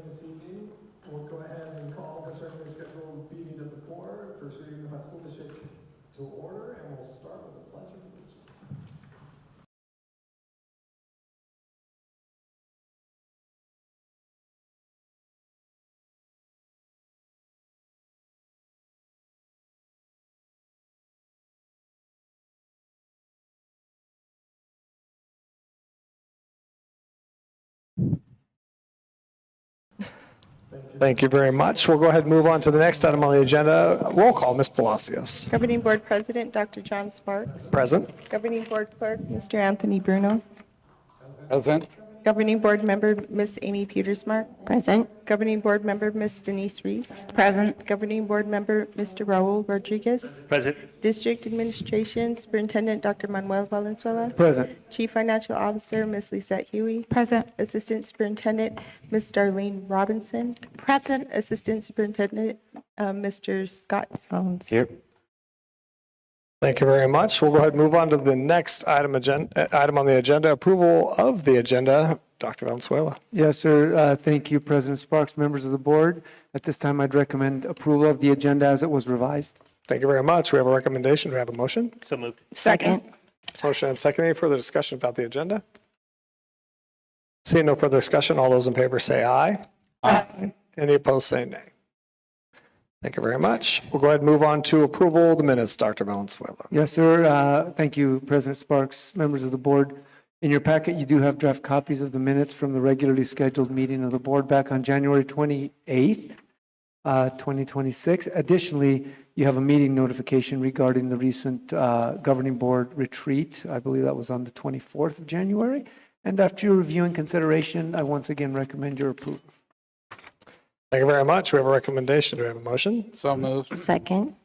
This evening, we'll go ahead and call this regularly scheduled meeting of the board, First Reading of the School District to order, and we'll start with the Pledge of Allegiance. Thank you very much. We'll go ahead and move on to the next item on the agenda. Roll call, Ms. Palacios. Governing Board President, Dr. John Sparks. Present. Governing Board Clerk, Mr. Anthony Bruno. Present. Governing Board Member, Ms. Amy Petersmark. Present. Governing Board Member, Ms. Denise Reese. Present. Governing Board Member, Mr. Raul Rodriguez. Present. District Administration Superintendent, Dr. Manuel Valenzuela. Present. Chief Financial Officer, Ms. Lisette Huey. Present. Assistant Superintendent, Ms. Darlene Robinson. Present. Assistant Superintendent, Mr. Scott Jones. Here. Thank you very much. We'll go ahead and move on to the next item on the agenda, approval of the agenda. Dr. Valenzuela. Yes, sir. Thank you, President Sparks, members of the board. At this time, I'd recommend approval of the agenda as it was revised. Thank you very much. We have a recommendation. Do we have a motion? So moved. Second. Motion and second. Any further discussion about the agenda? Seeing no further discussion, all those in favor say aye. Aye. Any opposed say nay. Thank you very much. We'll go ahead and move on to approval of the minutes, Dr. Valenzuela. Yes, sir. Thank you, President Sparks, members of the board. In your packet, you do have draft copies of the minutes from the regularly scheduled meeting of the board back on January 28th, 2026. Additionally, you have a meeting notification regarding the recent governing board retreat. I believe that was on the 24th of January. And after your review and consideration, I once again recommend your approval. Thank you very much. We have a recommendation. Do we have a motion? So moved. Second.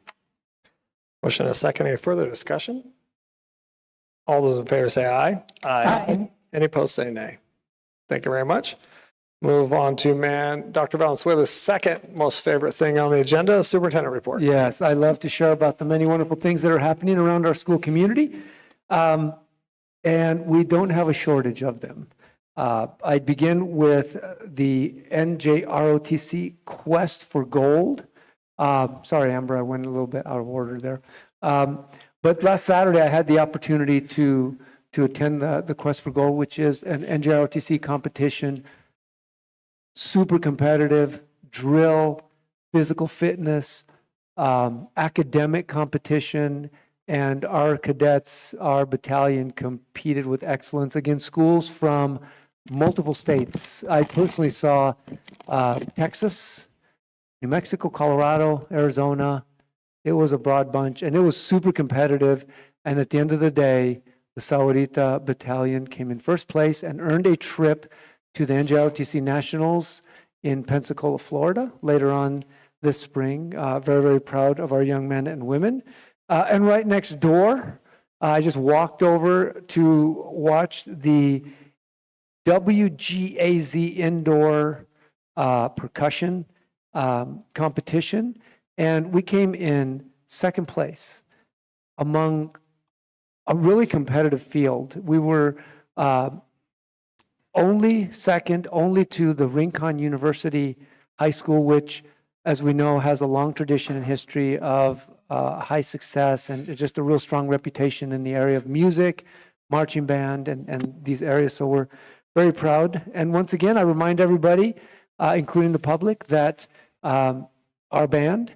Motion and a second. Any further discussion? All those in favor say aye. Aye. Any opposed say nay. Thank you very much. Move on to Dr. Valenzuela's second most favorite thing on the agenda, superintendent report. Yes, I love to share about the many wonderful things that are happening around our school community. And we don't have a shortage of them. I begin with the NJROTC Quest for Gold. Sorry, Amber, I went a little bit out of order there. But last Saturday, I had the opportunity to attend the Quest for Gold, which is an NJROTC competition, super competitive, drill, physical fitness, academic competition, and our cadets, our battalion competed with excellence against schools from multiple states. I personally saw Texas, New Mexico, Colorado, Arizona. It was a broad bunch, and it was super competitive. And at the end of the day, the Sahuarita battalion came in first place and earned a trip to the NJROTC Nationals in Pensacola, Florida, later on this spring. Very, very proud of our young men and women. And right next door, I just walked over to watch the WGAZ indoor percussion competition, and we came in second place among a really competitive field. We were only second, only to the Rincon University High School, which, as we know, has a long tradition and history of high success and just a real strong reputation in the area of music, marching band, and these areas. So we're very proud. And once again, I remind everybody, including the public, that our band,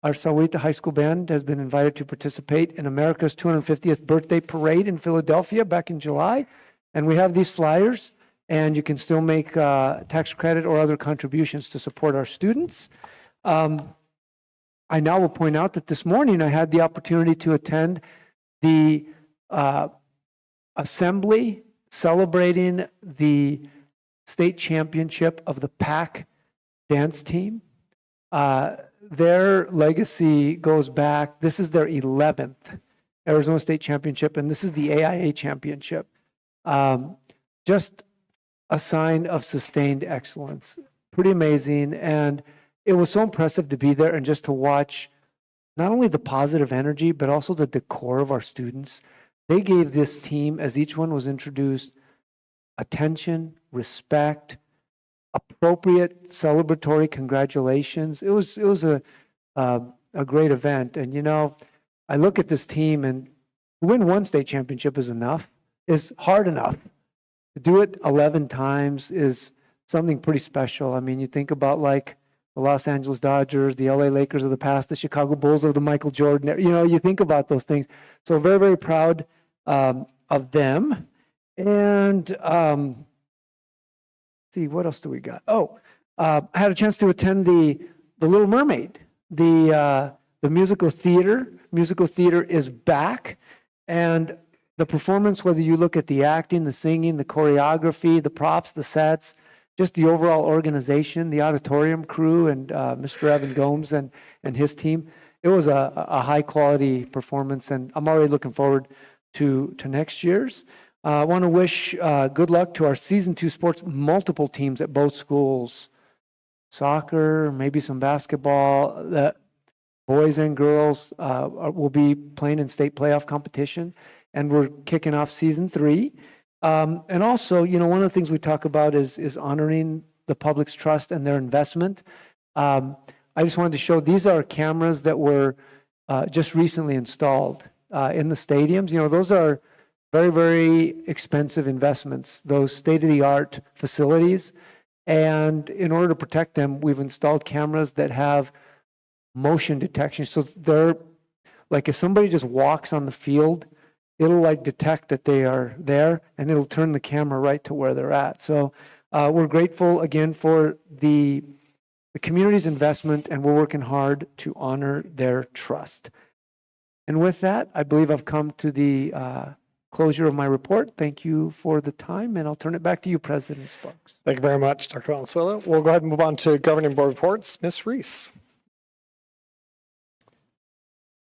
our Sahuarita High School band, has been invited to participate in America's 250th birthday parade in Philadelphia back in July. And we have these flyers, and you can still make tax credit or other contributions to support our students. I now will point out that this morning I had the opportunity to attend the assembly celebrating the state championship of the PAC dance team. Their legacy goes back, this is their 11th Arizona State Championship, and this is the AIA Championship. Just a sign of sustained excellence. Pretty amazing, and it was so impressive to be there and just to watch not only the positive energy, but also the decor of our students. They gave this team, as each one was introduced, attention, respect, appropriate celebratory congratulations. It was a great event. And, you know, I look at this team and to win one state championship is hard enough. To do it 11 times is something pretty special. I mean, you think about like the Los Angeles Dodgers, the LA Lakers of the past, the Chicago Bulls of the Michael Jordan, you know, you think about those things. So very, very proud of them. And see, what else do we got? I had a chance to attend the Little Mermaid, the musical theater. Musical theater is back, and the performance, whether you look at the acting, the singing, the choreography, the props, the sets, just the overall organization, the auditorium crew, and Mr. Evan Gomes and his team, it was a high quality performance, and I'm already looking forward to next year's. I want to wish good luck to our season 2 sports, multiple teams at both schools, soccer, maybe some basketball. The boys and girls will be playing in state playoff competition, and we're kicking off season 3. And also, you know, one of the things we talk about is honoring the public's trust and their investment. I just wanted to show, these are cameras that were just recently installed in the stadiums. You know, those are very, very expensive investments, those state-of-the-art facilities. And in order to protect them, we've installed cameras that have motion detection. So they're like, if somebody just walks on the field, it'll like detect that they are there, and it'll turn the camera right to where they're at. So we're grateful again for the community's investment, and we're working hard to honor their trust. And with that, I believe I've come to the closure of my report. Thank you for the time, and I'll turn it back to you, President Sparks. Thank you very much, Dr. Valenzuela. We'll go ahead and move on to governing board reports. Ms. Reese.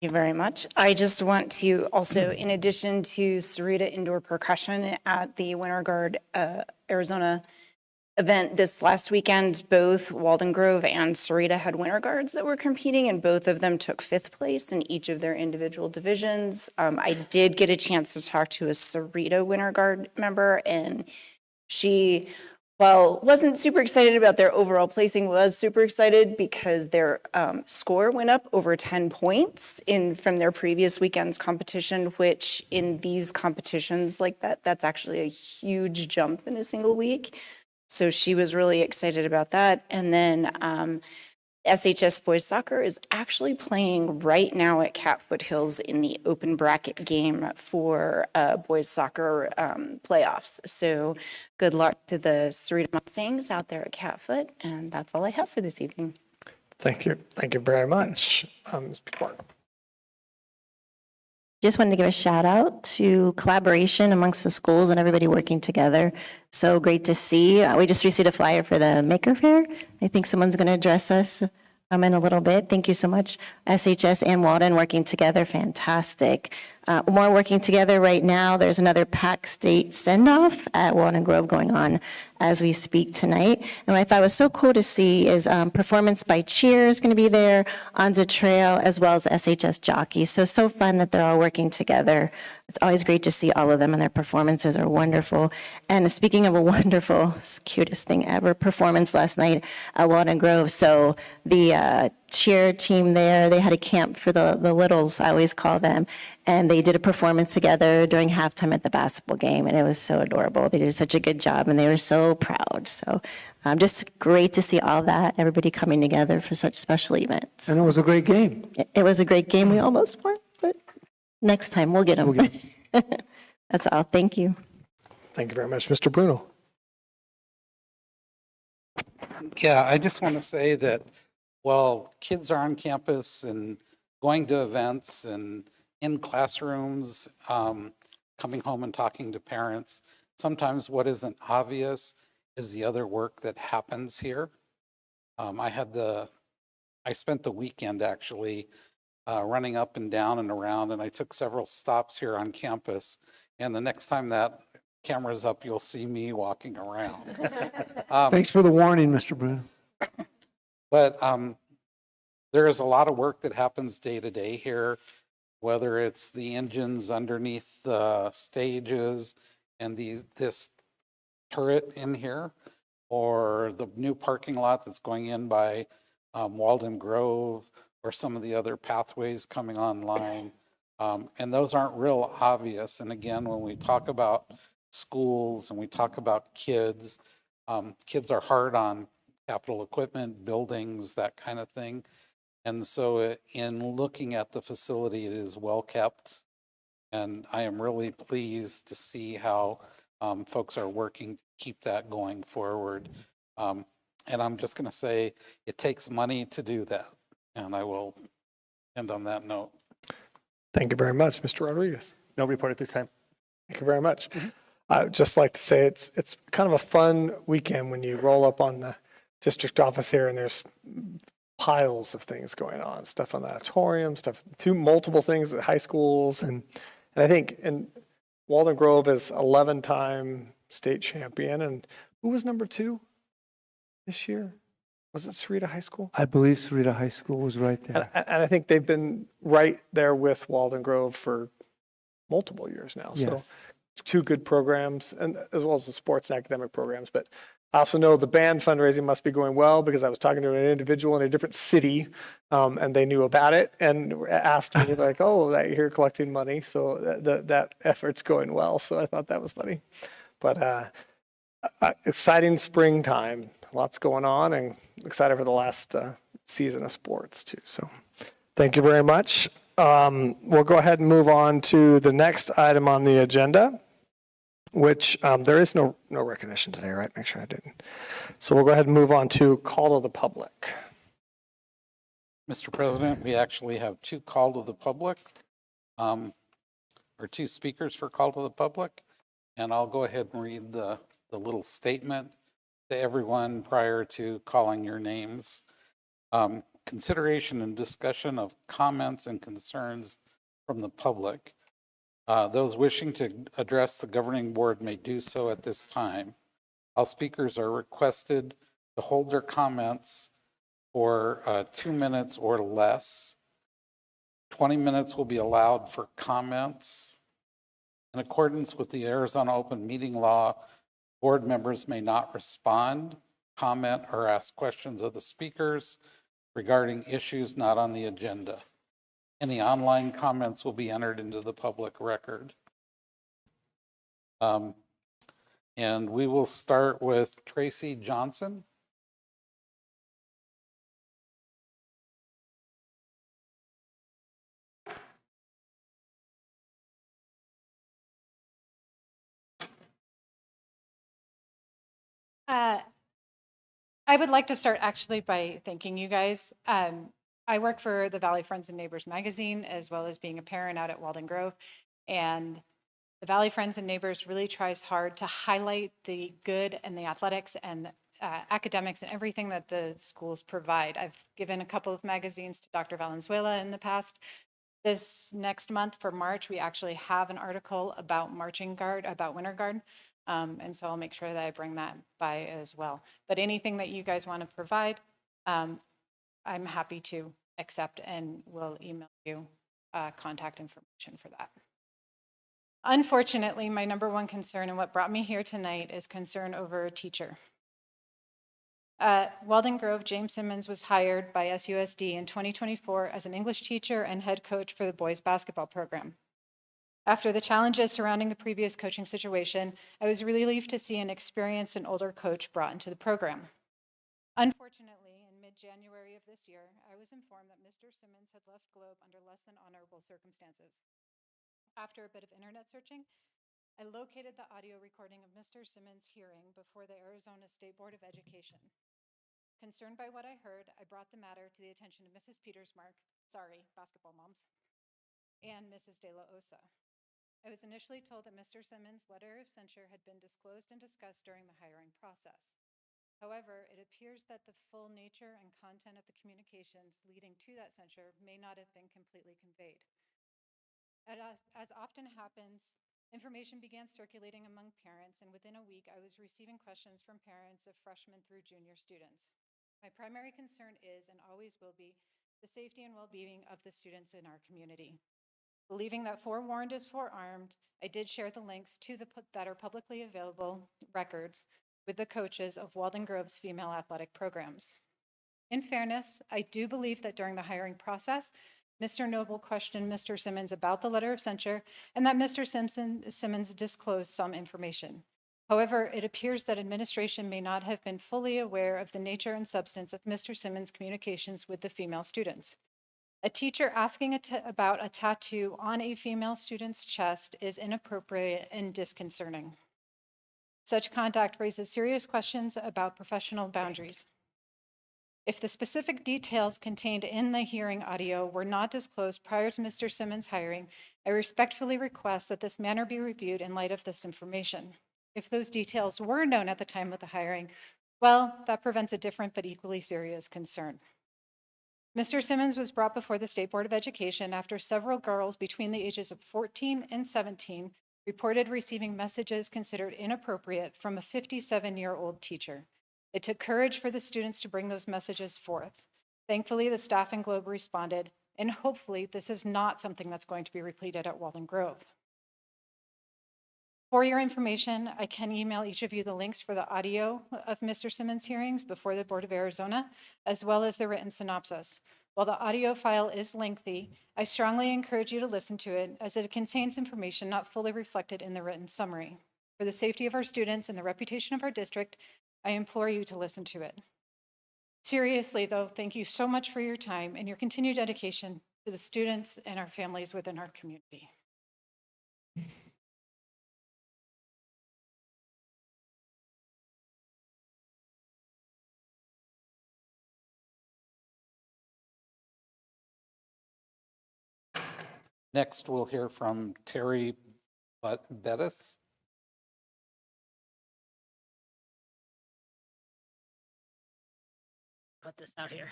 Thank you very much. I just want to also, in addition to Sahuarita Indoor Percussion at the Winter Guard Arizona event this last weekend, both Walden Grove and Sahuarita had Winter Guards that were competing, and both of them took 5th place in each of their individual divisions. I did get a chance to talk to a Sahuarita Winter Guard member, and she, while wasn't super excited about their overall placing, was super excited because their score went up over 10 points from their previous weekend's competition, which in these competitions like that's actually a huge jump in a single week. So she was really excited about that. And then SHS Boys Soccer is actually playing right now at Cat Foothills in the open bracket game for boys soccer playoffs. So good luck to the Sahuarita Mustangs out there at Catfoot. And that's all I have for this evening. Thank you. Thank you very much. Ms. Peacock. Just wanted to give a shout out to collaboration amongst the schools and everybody working together. So great to see. We just received a flyer for the Maker Fair. I think someone's going to address us in a little bit. Thank you so much. SHS and Walden working together, fantastic. More working together right now. There's another PAC State send-off at Walden Grove going on as we speak tonight. And what I thought was so cool to see is performance by cheer is going to be there, on the trail, as well as SHS jockeys. So fun that they're all working together. It's always great to see all of them, and their performances are wonderful. And speaking of a wonderful, cutest thing ever, performance last night at Walden Grove. So the cheer team there, they had a camp for the littles, I always call them, and they did a performance together during halftime at the basketball game, and it was so adorable. They did such a good job, and they were so proud. So just great to see all that, everybody coming together for such special events. And it was a great game. It was a great game. We almost won, but next time we'll get them. That's all. Thank you. Thank you very much. Mr. Bruno. Yeah, I just want to say that while kids are on campus and going to events and in classrooms, coming home and talking to parents, sometimes what isn't obvious is the other work that happens here. I spent the weekend actually running up and down and around, and I took several stops here on campus. And the next time that camera's up, you'll see me walking around. Thanks for the warning, Mr. Bruno. But there is a lot of work that happens day to day here, whether it's the engines underneath the stages and this turret in here, or the new parking lot that's going in by Walden Grove, or some of the other pathways coming online. And those aren't real obvious. And again, when we talk about schools and we talk about kids, kids are hard on capital equipment, buildings, that kind of thing. And so in looking at the facility, it is well kept. And I am really pleased to see how folks are working to keep that going forward. And I'm just going to say it takes money to do that. And I will end on that note. Thank you very much, Mr. Rodriguez. No report at this time. Thank you very much. I would just like to say it's kind of a fun weekend when you roll up on the district office here and there's piles of things going on, stuff on the auditorium, multiple things at high schools. And I think Walden Grove is 11-time state champion. And who was number 2 this year? Was it Sahuarita High School? I believe Sahuarita High School was right there. And I think they've been right there with Walden Grove for multiple years now. So Yes. 2 good programs, and as well as the sports and academic programs. But I also know the band fundraising must be going well because I was talking to an individual in a different city, and they knew about it and asked me like, "Oh, that you're collecting money," so that effort's going well. So I thought that was funny. But exciting springtime, lots going on, and excited for the last season of sports too. So thank you very much. We'll go ahead and move on to the next item on the agenda, which there is no recognition today, right? Make sure I didn't. So we'll go ahead and move on to call to the public. Mr. President, we actually have 2 call to the public, or 2 speakers for call to the public. And I'll go ahead and read the little statement to everyone prior to calling your names. Consideration and discussion of comments and concerns from the public. Those wishing to address the governing board may do so at this time. All speakers are requested to hold their comments for 2 minutes or less. 20 minutes will be allowed for comments. In accordance with the Arizona Open Meeting Law, board members may not respond, comment, or ask questions of the speakers regarding issues not on the agenda. Any online comments will be entered into the public record. And we will start with Tracy Johnson. I would like to start actually by thanking you guys. I work for the Valley Friends and Neighbors magazine, as well as being a parent out at Walden Grove. And the Valley Friends and Neighbors really tries hard to highlight the good and the athletics and academics and everything that the schools provide. I've given a couple of magazines to Dr. Valenzuela in the past. This next month for March, we actually have an article about Winter Guard. And so I'll make sure that I bring that by as well. But anything that you guys want to provide, I'm happy to accept, and will email you contact information for that. Unfortunately, my number one concern and what brought me here tonight is concern over a teacher. At Walden Grove, James Simmons was hired by SUSD in 2024 as an English teacher and head coach for the boys basketball program. After the challenges surrounding the previous coaching situation, I was relieved to see an experienced and older coach brought into the program. Unfortunately, in mid-January of this year, I was informed that Mr. Simmons had left Globe under less than honorable circumstances. After a bit of internet searching, I located the audio recording of Mr. Simmons' hearing before the Arizona State Board of Education. Concerned by what I heard, I brought the matter to the attention of Mrs. Petersmark, basketball moms, and Mrs. De La Osa. I was initially told that Mr. Simmons' letter of censure had been disclosed and discussed during the hiring process. However, it appears that the full nature and content of the communications leading to that censure may not have been completely conveyed. As often happens, information began circulating among parents, and within a week, I was receiving questions from parents of freshmen through junior students. My primary concern is, and always will be, the safety and well-being of the students in our community. Believing that forewarned is forearmed, I did share the links to that are publicly available records with the coaches of Walden Grove's female athletic programs. In fairness, I do believe that during the hiring process, Mr. Noble questioned Mr. Simmons about the letter of censure and that Mr. Simmons disclosed some information. However, it appears that administration may not have been fully aware of the nature and substance of Mr. Simmons' communications with the female students. A teacher asking about a tattoo on a female student's chest is inappropriate and disconcerting. Such conduct raises serious questions about professional boundaries. If the specific details contained in the hearing audio were not disclosed prior to Mr. Simmons' hiring, I respectfully request that this matter be reviewed in light of this information. If those details were known at the time of the hiring, well, that prevents a different but equally serious concern. Mr. Simmons was brought before the State Board of Education after several girls between the ages of 14 and 17 reported receiving messages considered inappropriate from a 57-year-old teacher. It took courage for the students to bring those messages forth. Thankfully, the staff and Globe responded, and hopefully this is not something that's going to be repeated at Walden Grove. For your information, I can email each of you the links for the audio of Mr. Simmons' hearings before the Board of Arizona, as well as the written synopsis. While the audio file is lengthy, I strongly encourage you to listen to it as it contains information not fully reflected in the written summary. For the safety of our students and the reputation of our district, I implore you to listen to it. Seriously, though, thank you so much for your time and your continued dedication to the students and our families within our community. Next, we'll hear from Terry Bettis. Put this out here.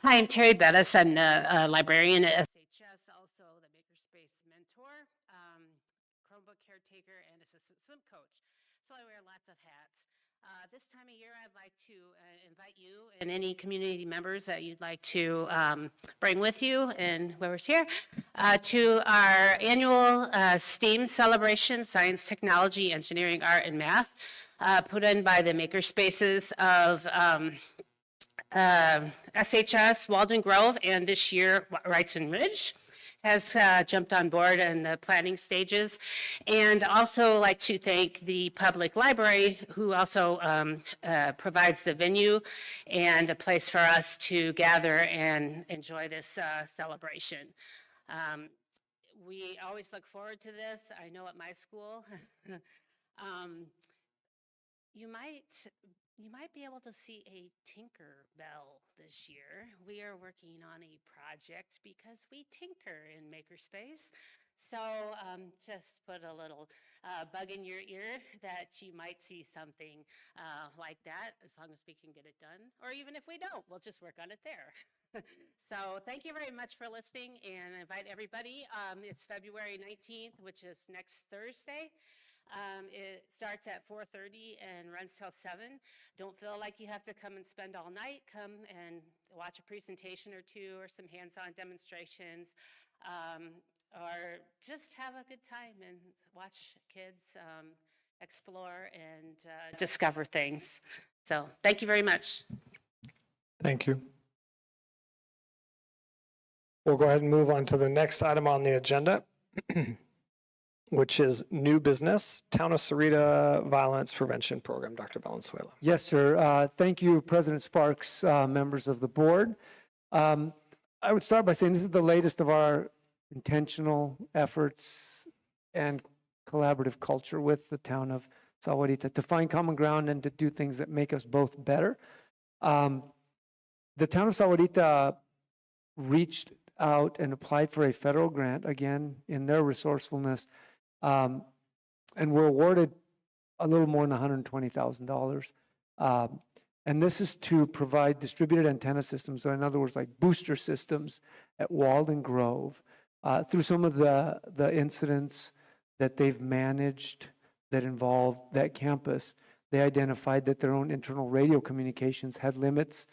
Hi, I'm Terry Bettis. I'm the librarian at SHS, also the Makerspace mentor, Chromebook caretaker, and assistant swim coach. So I wear lots of hats. This time of year, I'd like to invite you and any community members that you'd like to bring with you and whoever's here to our annual STEAM celebration, science, technology, engineering, art, and math, put in by the Makerspaces of SHS, Walden Grove, and this year, Wrightson Ridge has jumped on board in the planning stages. And also like to thank the public library, who also provides the venue and a place for us to gather and enjoy this celebration. We always look forward to this. I know at my school, you might be able to see a Tinker Bell this year. We are working on a project because we tinker in Makerspace. So just put a little bug in your ear that you might see something like that, as long as we can get it done. Or even if we don't, we'll just work on it there. So thank you very much for listening, and I invite everybody. It's February 19th, which is next Thursday. It starts at 4:30 and runs till 7. Don't feel like you have to come and spend all night. Come and watch a presentation or two or some hands-on demonstrations, or just have a good time and watch kids explore and discover things. So thank you very much. Thank you. We'll go ahead and move on to the next item on the agenda, which is new business, Town of Sahuarita Violence Prevention Program. Dr. Valenzuela. Yes, sir. Thank you, President Sparks, members of the board. I would start by saying this is the latest of our intentional efforts and collaborative culture with the town of Sahuarita to find common ground and to do things that make us both better. The town of Sahuarita reached out and applied for a federal grant, again, in their resourcefulness, and were awarded a little more than $120,000. And this is to provide distributed antenna systems, so in other words, like booster systems at Walden Grove. Through some of the incidents that they've managed that involved that campus, they identified that their own internal radio communications had limits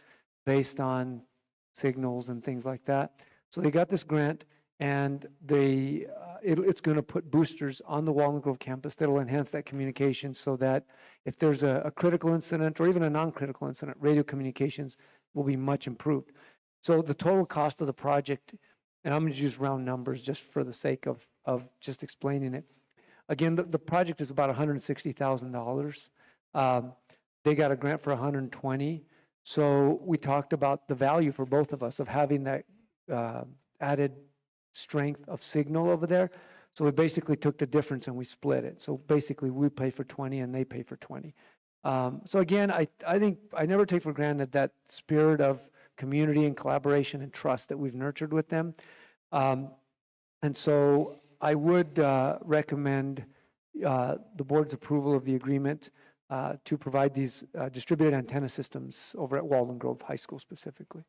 based on signals and things like that. So they got this grant, And it's going to put boosters on the Walden Grove campus that will enhance that communication so that if there's a critical incident or even a non-critical incident, radio communications will be much improved. So the total cost of the project, and I'm going to use round numbers just for the sake of just explaining it. Again, the project is about $160,000. They got a grant for 120. So we talked about the value for both of us of having that added strength of signal over there. So we basically took the difference and we split it. So basically we pay for 20 and they pay for 20. So again, I think I never take for granted that spirit of community and collaboration and trust that we've nurtured with them. And so I would recommend the board's approval of the agreement to provide these distributed antenna systems over at Walden Grove High School specifically.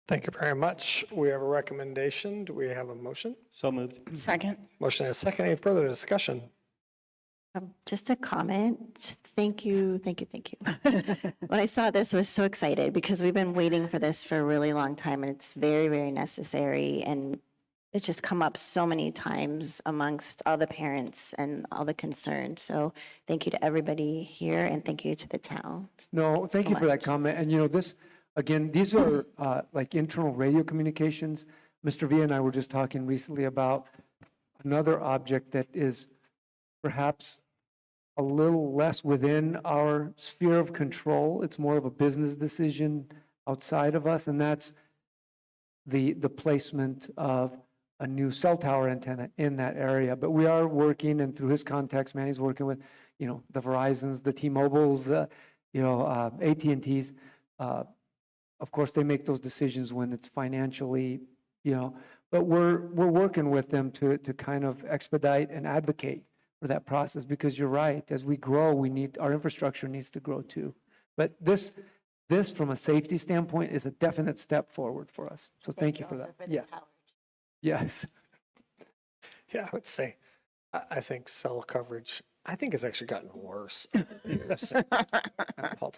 Thank you very much. We have a recommendation. Do we have a motion? So moved. Second. Motion and a second. Any further discussion? Just a comment. Thank you, thank you, thank you. When I saw this, I was so excited because we've been waiting for this for a really long time, and it's very, very necessary. And it's just come up so many times amongst all the parents and all the concerned. So thank you to everybody here, and thank you to the town. No, thank you for that comment. And this, again, these are like internal radio communications. Mr. V and I were just talking recently about another object that is perhaps a little less within our sphere of control. It's more of a business decision outside of us, and that's the placement of a new cell tower antenna in that area. But we are working, and through his contacts, Manny's working with, the Verizons, the T-Mobiles, AT&Ts. Of course, they make those decisions when it's financially, but we're working with them to kind of expedite and advocate for that process, because you're right, as we grow, our infrastructure needs to grow too. But this from a safety standpoint is a definite step forward for us. So thank you for that. Yeah. Yes. Yeah, I would say, I think cell coverage, I think has actually gotten worse over the years.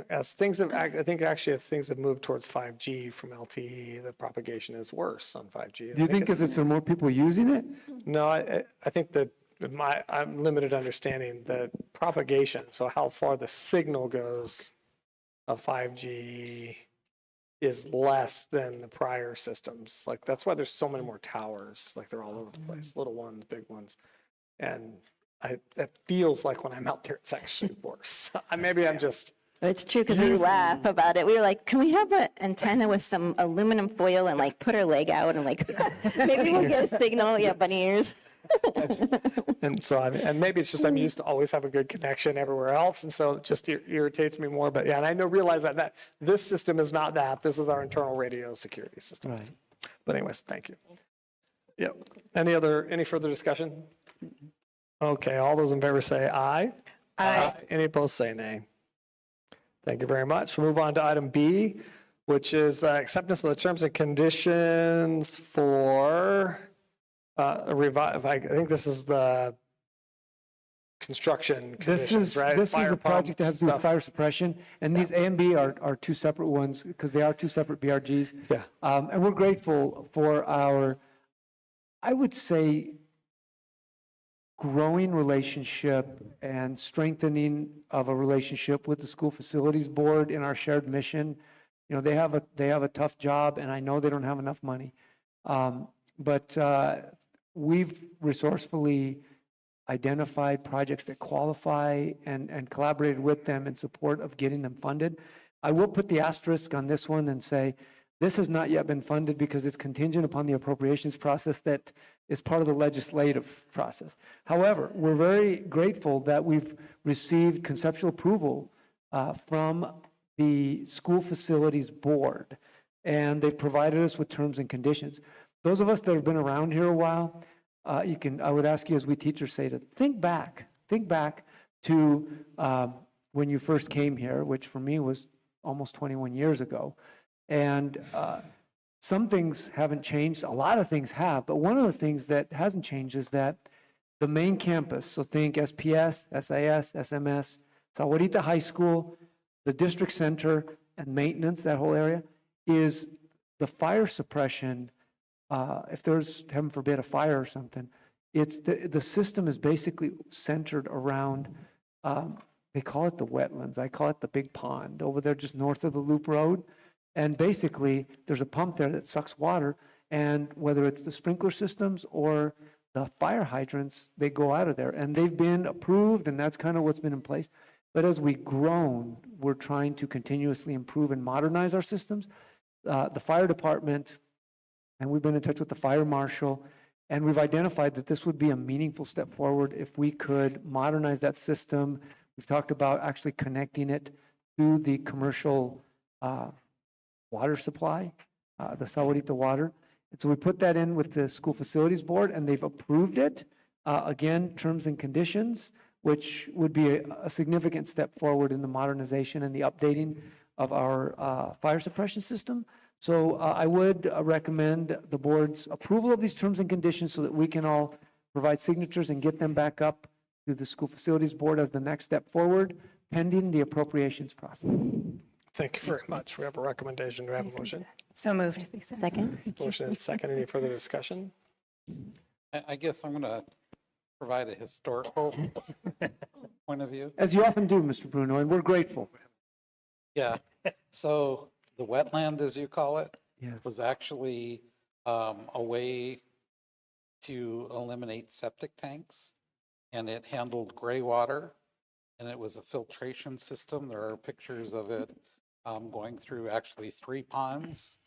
As things have, I think actually as things have moved towards 5G from LTE, the propagation is worse on 5G. Do you think because there are more people using it? No, I think that I'm limited understanding the propagation, so how far the signal goes of 5G is less than the prior systems. Like, that's why there's so many more towers. Like, they're all over the place, little ones, big ones. And it feels like when I'm out there, it's actually worse. Maybe I'm just... It's true, because we laugh about it. We were like, can we have an antenna with some aluminum foil and like put our leg out and like, maybe we'll get a signal. Yeah, bunny ears. And so, and maybe it's just I'm used to always have a good connection everywhere else, and so it just irritates me more. But yeah, and I realize that this system is not that. This is our internal radio security system. Right. But anyways, thank you. Yep. Any further discussion? Okay, all those in favor say aye. Aye. Any opposed say nay. Thank you very much. We'll move on to item B, which is acceptance of the terms and conditions for I think this is the construction conditions, right? This is the project that has to do with stuff. fire suppression, and these A and B are two separate ones because they are two separate BRGs. Yeah. And we're grateful for our, I would say, growing relationship and strengthening of a relationship with the school facilities board in our shared mission. They have a tough job, and I know they don't have enough money, but we've resourcefully identified projects that qualify and collaborated with them in support of getting them funded. I will put the asterisk on this one and say, this has not yet been funded because it's contingent upon the appropriations process that is part of the legislative process. However, we're very grateful that we've received conceptual approval from the school facilities board, and they've provided us with terms and conditions. Those of us that have been around here a while, I would ask you, as we teachers say, to think back to when you first came here, which for me was almost 21 years ago. And some things haven't changed. A lot of things have, but one of the things that hasn't changed is that the main campus, so think SPS, SIS, SMS, Sahuarita High School, the district center and maintenance, that whole area, is the fire suppression if there's, heaven forbid, a fire or something, it's, the system is basically centered around, they call it the wetlands. I call it the big pond over there just north of the Loop Road. And basically, there's a pump there that sucks water, and whether it's the sprinkler systems or the fire hydrants, they go out of there. And they've been approved, and that's kind of what's been in place. But as we've grown, we're trying to continuously improve and modernize our systems. The fire department, and we've been in touch with the fire marshal, and we've identified that this would be a meaningful step forward if we could modernize that system. We've talked about actually connecting it to the commercial water supply, the Sahuarita water. And so we put that in with the school facilities board, and they've approved it. Again, terms and conditions, which would be a significant step forward in the modernization and the updating of our fire suppression system. So I would recommend the board's approval of these terms and conditions so that we can all provide signatures and get them back up to the school facilities board as the next step forward, pending the appropriations process. Thank you very much. We have a recommendation. Do we have a motion? So moved. Second? Motion and second. Any further discussion? I guess I'm going to provide a historical point of view. As you often do, Mr. Bruno, and we're grateful. Yeah, so the wetland, as you call it, Yes. was actually a way to eliminate septic tanks, and it handled gray water, and it was a filtration system. There are pictures of it going through actually 3 ponds,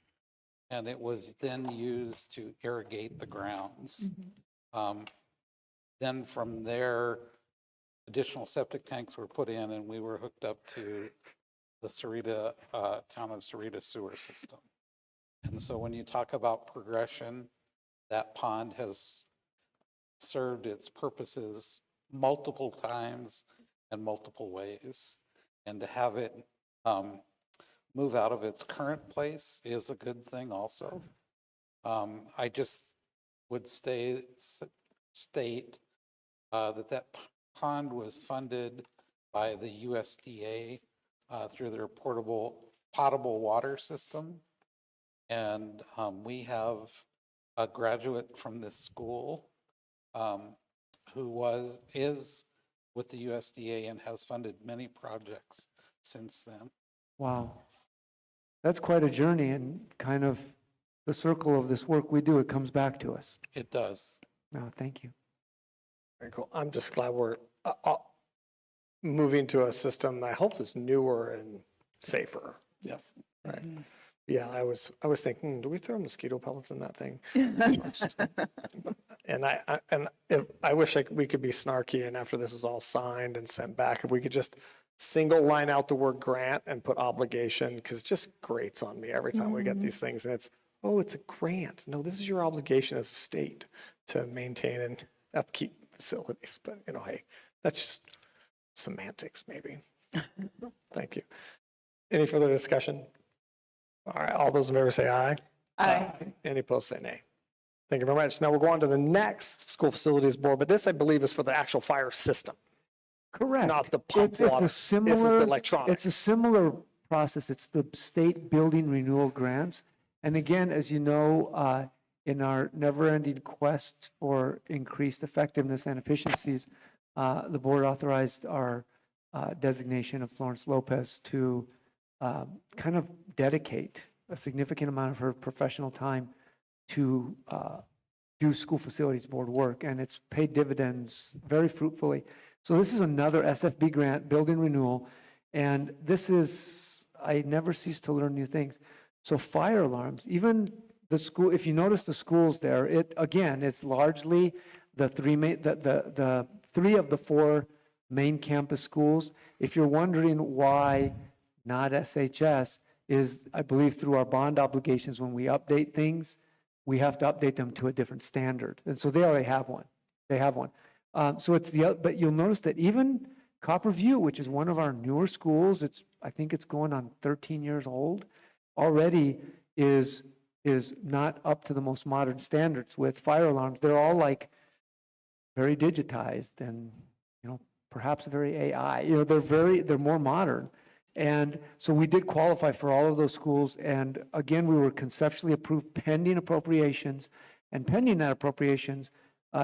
and it was then used to irrigate the grounds. Then from there, additional septic tanks were put in, and we were hooked up to the Sahuarita, town of Sahuarita sewer system. And so when you talk about progression, that pond has served its purposes multiple times and multiple ways. And to have it move out of its current place is a good thing also. I just would state that pond was funded by the USDA through their potable water system. And we have a graduate from this school who is with the USDA and has funded many projects since then. Wow. That's quite a journey, and kind of the circle of this work we do, it comes back to us. It does. No, thank you. Very cool. I'm just glad we're moving to a system that I hope is newer and safer. Yes. Right. Yeah, I was thinking, do we throw mosquito pellets in that thing? And I wish we could be snarky, and after this is all signed and sent back, if we could just single line out the word grant and put obligation, because it just grates on me every time we get these things, and it's a grant. No, this is your obligation as a state to maintain and upkeep facilities. But hey, that's just semantics, maybe. Thank you. Any further discussion? All right, all those in favor say aye. Aye. Any opposed say nay. Thank you very much. Now we'll go on to the next school facilities board, but this I believe is for the actual fire system, Correct. not the pump It's water. a This is the similar, electronics. it's a similar process. It's the state building renewal grants. And again, as you know, in our never-ending quest for increased effectiveness and efficiencies, the board authorized our designation of Florence Lopez to kind of dedicate a significant amount of her professional time to do school facilities board work, and it's paid dividends very fruitfully. So this is another SFB grant, building renewal, and this is, I never cease to learn new things. So fire alarms, even the school, if you notice the schools there, it's largely the three of the 4 main campus schools. If you're wondering why not SHS, is I believe through our bond obligations, when we update things, we have to update them to a different standard. And so they already have one. They have one. So it's but you'll notice that even Copper View, which is one of our newer schools, I think it's going on 13 years old, already is not up to the most modern standards with fire alarms. They're all like very digitized and, perhaps very AI. They're more modern. And so we did qualify for all of those schools. And again, we were conceptually approved pending appropriations. And pending that appropriations,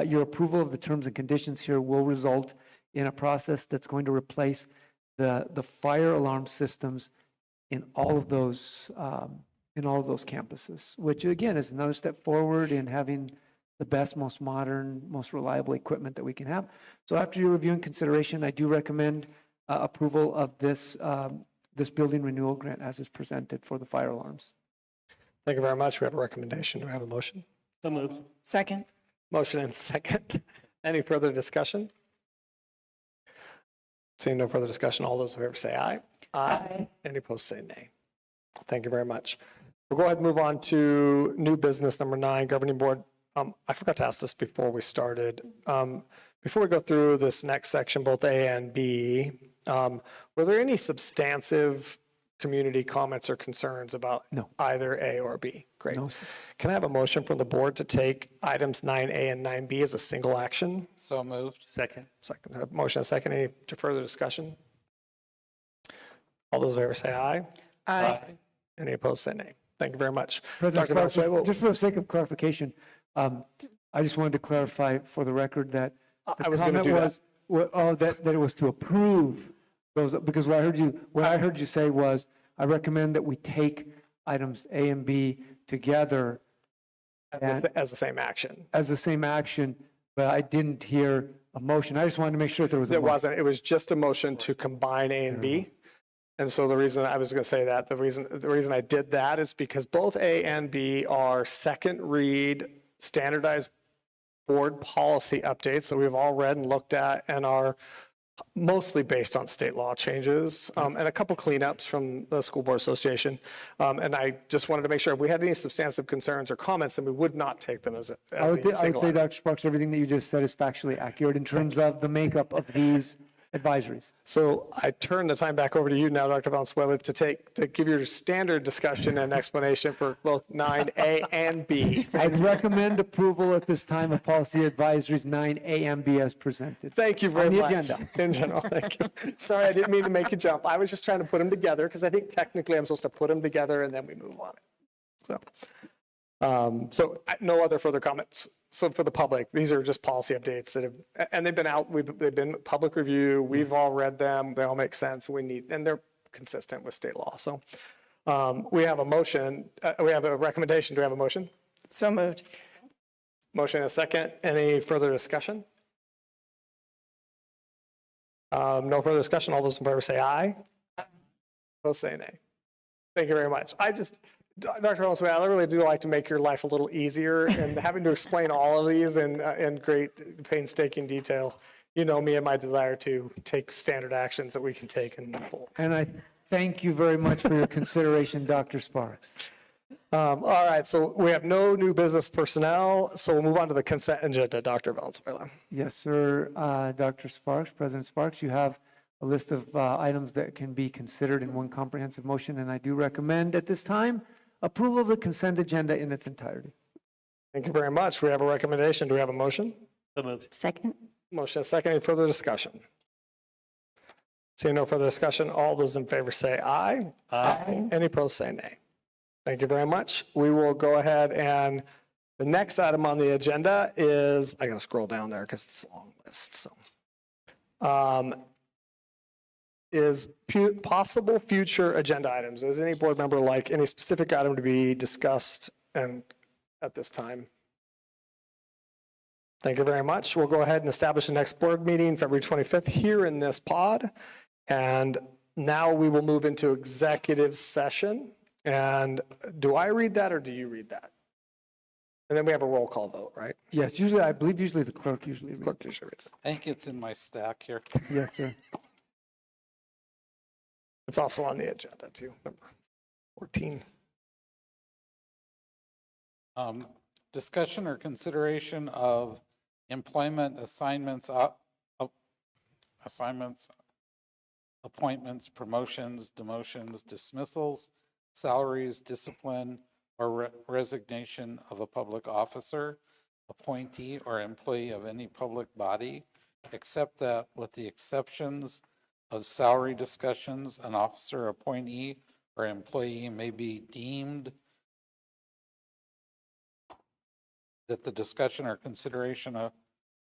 your approval of the terms and conditions here will result in a process that's going to replace the fire alarm systems in all of those campuses, which again is another step forward in having the best, most modern, most reliable equipment that we can have. So after your review and consideration, I do recommend approval of this building renewal grant as is presented for the fire alarms. Thank you very much. We have a recommendation. Do we have a motion? So moved. Second. Motion and second. Any further discussion? Seeing no further discussion, all those in favor say aye. Aye. Any opposed say nay. Thank you very much. We'll go ahead and move on to new business number 9, governing board. I forgot to ask this before we started. Before we go through this next section, both A and B, were there any substantive community comments or concerns about No. either A or B? Great. No. Can I have a motion from the board to take items 9A and 9B as a single action? So moved. Second. Second, motion and second. Any further discussion? All those in favor say aye. Aye. Any opposed say nay. Thank you very much. President Dr. Sparks, Valenzuela, just for the sake of clarification, I just wanted to clarify for the record that the I was gonna comment do that. was, that it was to approve those, because what I heard you say was, I recommend that we take items A and B together as the same action. as the same action, but I didn't hear a motion. I just wanted to make sure that there was a It motion. wasn't, it was just a motion to combine A and B. And so the reason I was going to say that, the reason I did that is because both A and B are second read standardized board policy updates that we've all read and looked at and are mostly based on state law changes and a couple cleanups from the School Board Association. And I just wanted to make sure if we had any substantive concerns or comments, then we would not take them as a I would single say, item. Dr. Sparks, everything that you just said is factually accurate in terms of the makeup of these advisories. So I turn the time back over to you now, Dr. Valenzuela, to give your standard discussion and explanation for both 9A and B. I'd recommend approval at this time of policy advisories 9A and B as presented. Thank you very On the much. agenda. In general, thank you. Sorry, I didn't mean to make you jump. I was just trying to put them together because I think technically I'm supposed to put them together and then we move on. So no other further comments. So for the public, these are just policy updates that have, and they've been out, they've been public review. We've all read them. They all make sense. And they're consistent with state law. So we have a motion, we have a recommendation. Do we have a motion? So moved. Motion and a second. Any further discussion? No further discussion. All those in favor say aye. Opposed say nay. Thank you very much. Dr. Valenzuela, I really do like to make your life a little easier and having to explain all of these in great painstaking detail. You know me and my desire to take standard actions that we can take and pull. And I thank you very much for your consideration, Dr. Sparks. All right, so we have no new business personnel, so we'll move on to the consent agenda, Dr. Valenzuela. Yes, sir. Dr. Sparks, President Sparks, you have a list of items that can be considered in one comprehensive motion, and I do recommend at this time approval of the consent agenda in its entirety. Thank you very much. We have a recommendation. Do we have a motion? So moved. Second? Motion and second. Any further discussion? Seeing no further discussion, all those in favor say aye. Aye. Any opposed say nay. Thank you very much. We will go ahead and the next item on the agenda is, I gotta scroll down there because it's a long list, so. Is possible future agenda items. Does any board member like any specific item to be discussed and at this time? Thank you very much. We'll go ahead and establish the next board meeting, February 25th, here in this pod. And now we will move into executive session. And do I read that or do you read that? And then we have a roll call vote, right? Yes, I believe usually the clerk usually reads. Clerk usually reads it. I think it's in my stack here. Yes, sir. It's also on the agenda too, number 14. Discussion or consideration of employment assignments, appointments, promotions, demotions, dismissals, salaries, discipline, or resignation of a public officer, appointee, or employee of any public body, except that with the exceptions of salary discussions, an officer, appointee, or employee may be deemed that the discussion or consideration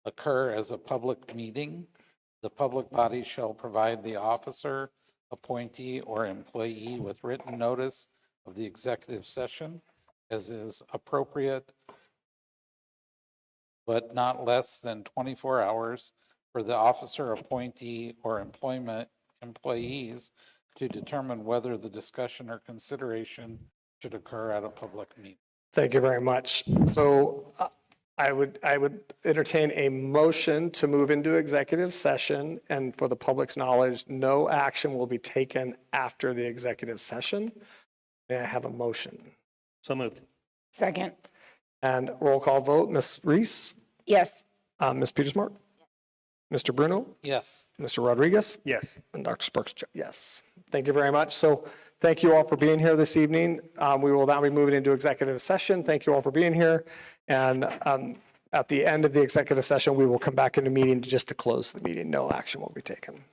occur as a public meeting. The public body shall provide the officer, appointee, or employee with written notice of the executive session as is appropriate, but not less than 24 hours for the officer, appointee, or employees to determine whether the discussion or consideration should occur at a public meeting. Thank you very much. So I would entertain a motion to move into executive session, and for the public's knowledge, no action will be taken after the executive session. May I have a motion? So moved. Second. And roll call vote, Ms. Reese, Yes. Ms. Petersmark, Mr. Bruno, Yes. Mr. Rodriguez, Yes. and Dr. Sparks, yes. Thank you very much. So thank you all for being here this evening. We will now be moving into executive session. Thank you all for being here. And at the end of the executive session, we will come back into meeting just to close the meeting. No action will be taken.